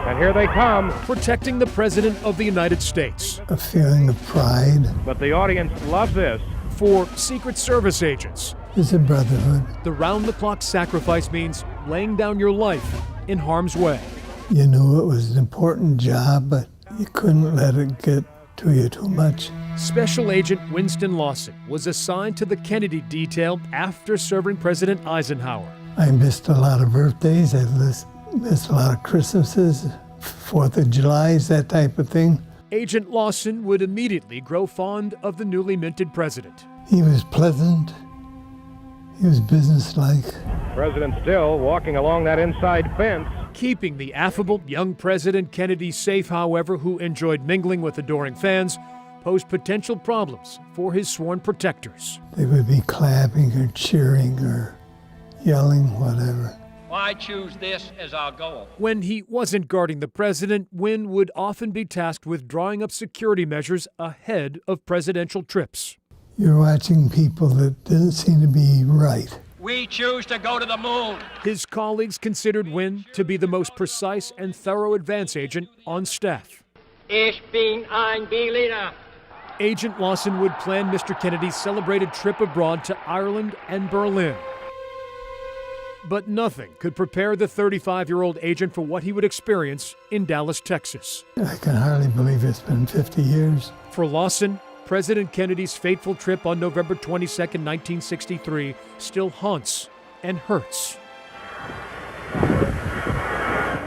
And here they come. Protecting the President of the United States. A feeling of pride. But the audience loves this. For Secret Service agents, it's a brotherhood. The round-the-clock sacrifice means laying down your life in harm's way. You knew it was an important job, but you couldn't let it get to you too much. Special Agent Winston Lawson was assigned to the Kennedy detail after serving President Eisenhower. I missed a lot of birthdays. I missed a lot of Christmases, 4th of Julys, that type of thing. Agent Lawson would immediately grow fond of the newly minted president. He was pleasant. He was businesslike. President still walking along that inside fence. Keeping the affable young President Kennedy safe, however, who enjoyed mingling with adoring fans, posed potential problems for his sworn protectors. They would be clapping or cheering or yelling, whatever. I choose this as our goal. When he wasn't guarding the president, Wynn would often be tasked with drawing up security measures ahead of presidential trips. You're watching people that didn't seem to be right. We choose to go to the moon. His colleagues considered Wynn to be the most precise and thorough advance agent on staff. Ich bin ein Berliner. Agent Lawson would plan Mr. Kennedy's celebrated trip abroad to Ireland and Berlin. But nothing could prepare the 35-year-old agent for what he would experience in Dallas, Texas. I can hardly believe it's been 50 years. For Lawson, President Kennedy's fateful trip on November 22, 1963, still haunts and hurts.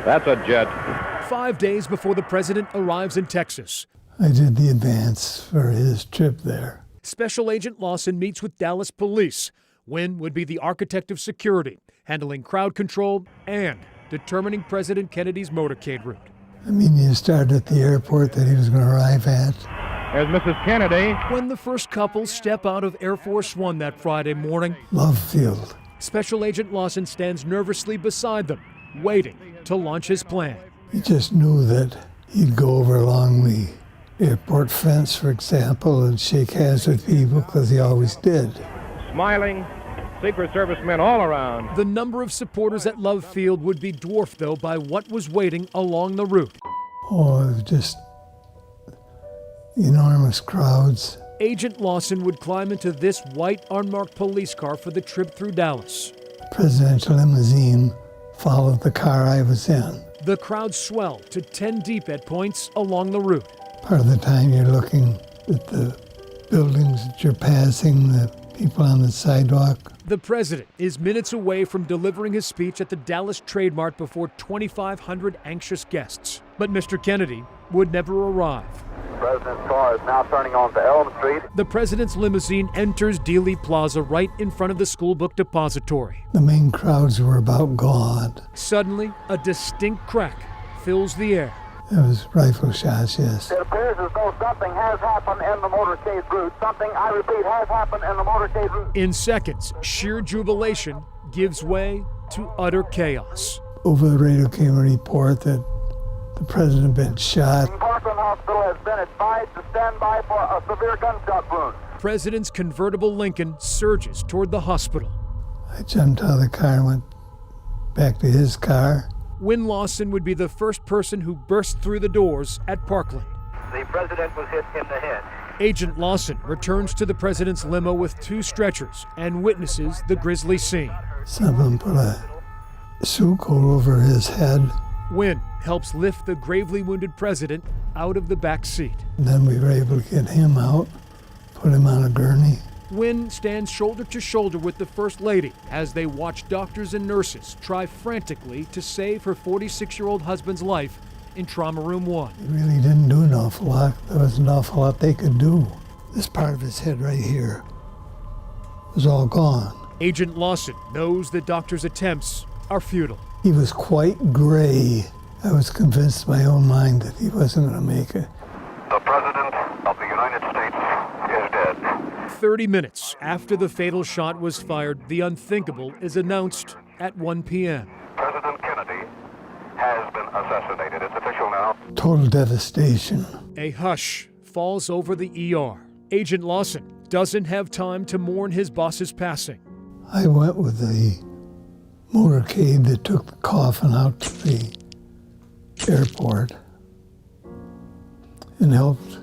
That's a jet. 5 days before the president arrives in Texas, I did the advance for his trip there. Special Agent Lawson meets with Dallas police. Wynn would be the architect of security, handling crowd control and determining President Kennedy's motorcade route. I mean, you started at the airport that he was going to arrive at. There's Mrs. Kennedy. When the first couple step out of Air Force One that Friday morning, Love Field. Special Agent Lawson stands nervously beside them, waiting to launch his plan. He just knew that he'd go over along the airport fence, for example, and shake hands with people, because he always did. Smiling. Secret Service men all around. The number of supporters at Love Field would be dwarfed, though, by what was waiting along the route. Oh, it was just enormous crowds. Agent Lawson would climb into this white unmarked police car for the trip through Dallas. Presidential limousine followed the car I was in. The crowd swelled to 10 deep at points along the route. Part of the time you're looking at the buildings that you're passing, the people on the sidewalk. The president is minutes away from delivering his speech at the Dallas Trade Mart before 2,500 anxious guests. But Mr. Kennedy would never arrive. The president's car is now turning onto Elm Street. The president's limousine enters Dealey Plaza right in front of the school book depository. The main crowds were about gone. Suddenly, a distinct crack fills the air. It was rifle shots, yes. It appears as though something has happened in the motorcade route. Something, I repeat, has happened in the motorcade route. In seconds, sheer jubilation gives way to utter chaos. Over the radio came a report that the president had been shot. Parkland Hospital has been advised to stand by for a severe gunshot wound. President's convertible Lincoln surges toward the hospital. I jumped out of the car and went back to his car. Wynn Lawson would be the first person who burst through the doors at Parkland. The president was hit in the head. Agent Lawson returns to the president's limo with 2 stretchers and witnesses the grisly scene. Someone put a suit coat over his head. Wynn helps lift the gravely wounded president out of the back seat. And then we were able to get him out, put him on a gurney. Wynn stands shoulder to shoulder with the First Lady as they watch doctors and nurses try frantically to save her 46-year-old husband's life in Trauma Room 1. He really didn't do an awful lot. There was an awful lot they could do. This part of his head right here was all gone. Agent Lawson knows the doctor's attempts are futile. He was quite gray. I was convinced in my own mind that he wasn't going to make it. The president of the United States is dead. 30 minutes after the fatal shot was fired, the unthinkable is announced at 1 p.m. President Kennedy has been assassinated. It's official now. Total devastation. A hush falls over the ER. Agent Lawson doesn't have time to mourn his boss's passing. I went with the motorcade that took the coffin out to the airport and helped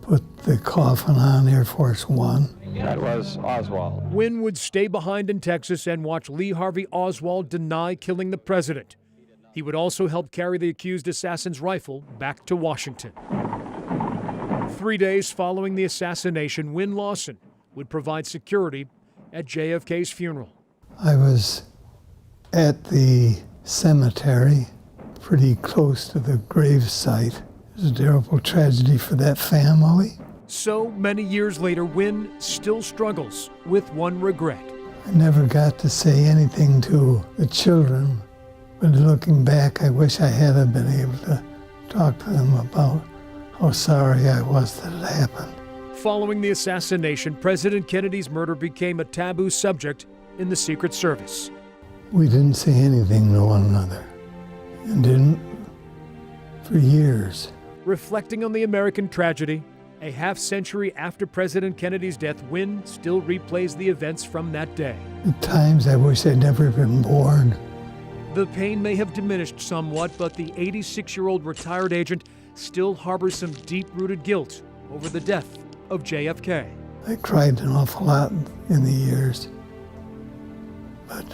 put the coffin on Air Force One. That was Oswald. Wynn would stay behind in Texas and watch Lee Harvey Oswald deny killing the president. He would also help carry the accused assassin's rifle back to Washington. 3 days following the assassination, Wynn Lawson would provide security at JFK's funeral. I was at the cemetery, pretty close to the grave site. It was a terrible tragedy for that family. So many years later, Wynn still struggles with one regret. I never got to say anything to the children, but looking back, I wish I had been able to talk to them about how sorry I was that it happened. Following the assassination, President Kennedy's murder became a taboo subject in the Secret Service. We didn't say anything to one another, and didn't for years. Reflecting on the American tragedy, a half-century after President Kennedy's death, Wynn still replays the events from that day. At times, I wish I'd never been born. The pain may have diminished somewhat, but the 86-year-old retired agent still harbors some deep-rooted guilt over the death of JFK. I cried an awful lot in the years, but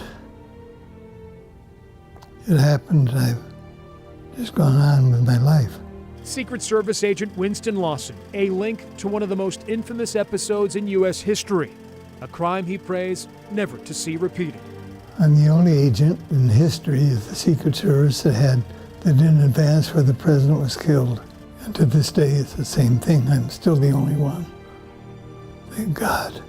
it happened, and I've just gone on with my life. Secret Service agent Winston Lawson, a link to one of the most infamous episodes in U.S. history, a crime he prays never to see repeated. I'm the only agent in history of the Secret Service that didn't advance where the president was killed. And to this day, it's the same thing. I'm still the only one. Thank God.